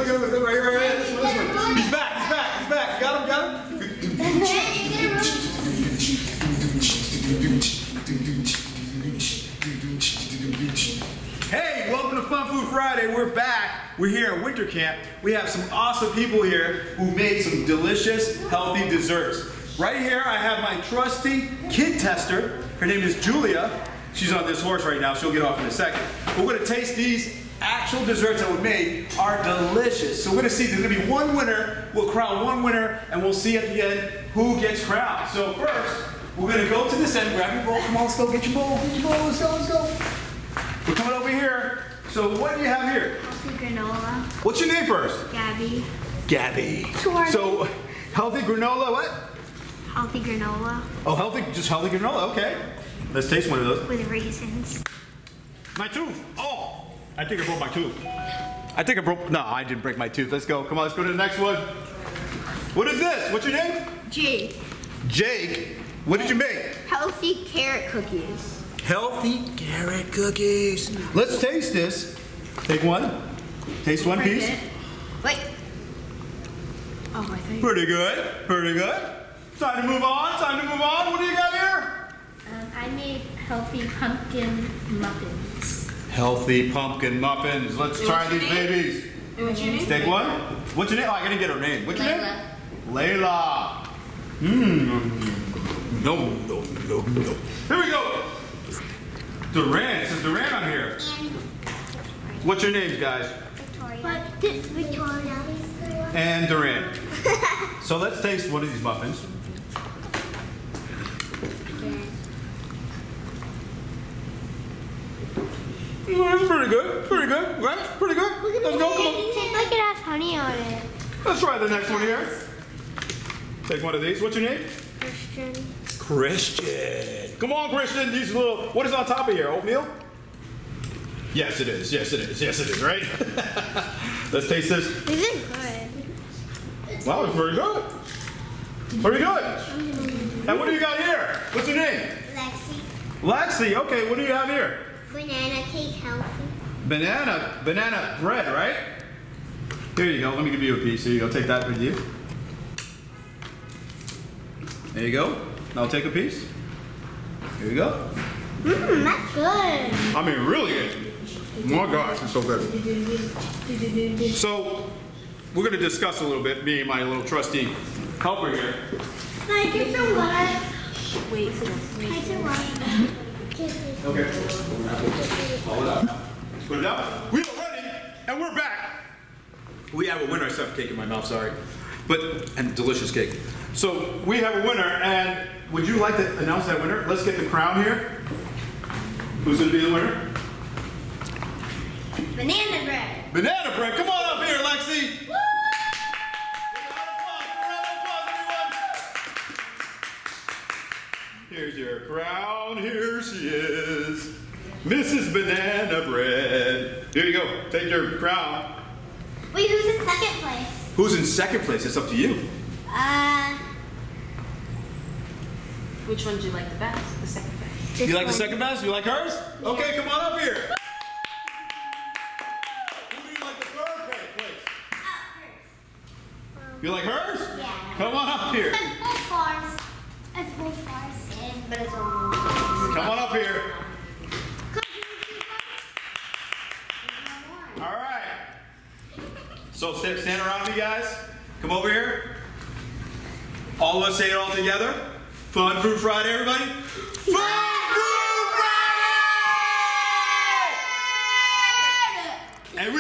Look at him. Right here. This one. He's back. Got him. Hey, welcome to Fun Food Friday. We're back. We're here at winter camp. We have some awesome people here who made some delicious, healthy desserts. Right here, I have my trusty kid tester. Her name is Julia. She's on this horse right now. She'll get off in a second. We're going to taste these actual desserts that we made are delicious. So we're going to see, there's going to be one winner. We'll crown one winner, and we'll see at the end who gets crowned. So first, we're going to go to this end. Grab your bowl. Come on, let's go get your bowl. Let's go. We're coming over here. So what do you have here? Healthy granola. What's your name first? Gabby. So, healthy granola, what? Healthy granola. Oh, just healthy granola, okay. Let's taste one of those. With raisins. My tooth. Oh, I think I broke my tooth. No, I didn't break my tooth. Let's go. Come on, let's go to the next one. What is this? What's your name? Jake. Jake. What did you make? Healthy carrot cookies. Healthy carrot cookies. Let's taste this. Take one. Taste one piece. Wait. Oh, I think. Pretty good. Time to move on. What do you got here? I made healthy pumpkin muffins. Healthy pumpkin muffins. Let's try these babies. And what's your name? Take one. What's your name? Oh, I gotta get her name. What's your name? Layla. No. Here we go. Duran. It says Duran on here. What's your names, guys? Victoria. And Duran. So let's taste one of these muffins. That's pretty good, right? Pretty good. Let's go, come on. It tastes like it has honey on it. Let's try the next one here. Take one of these. What's your name? Christian. Come on, Christian. These little, what is on top of here? Oatmeal? Yes, it is, right? Let's taste this. This is good. Wow, it's very good. And what do you got here? What's your name? Lexi. Okay, what do you have here? Banana cake healthy. Banana bread, right? Here you go. Let me give you a piece. Here you go. Take that with you. There you go. Now take a piece. Here you go. That's good. I mean, really good. Oh my gosh, it's so good. So, we're going to discuss a little bit, me and my little trusty helper here. Can I get some water? Wait. Can I get some water? Okay. We're going to have to pull it out. Let's put it out. We are ready, and we're back. We have a winner. I still have cake in my mouth, sorry. And delicious cake. So, we have a winner, and would you like to announce that winner? Let's get the crown here. Who's going to be the winner? Banana bread. Banana bread. Come on up here, Lexi. Woo! Here's your crown. Here she is. Mrs. Banana Bread. Here you go. Take your crown. Wait, who's in second place? Who's in second place? It's up to you. Which one do you like the best? The second best. You like the second best? You like hers? Yeah. Okay, come on up here. Who do you like the third place? You like hers? Yeah. Come on up here. It's both bars. But it's only. Come on up here. All right. So stand around me, guys. Come over here. All of us say it all together. Fun Food Friday, everybody. Fun Food!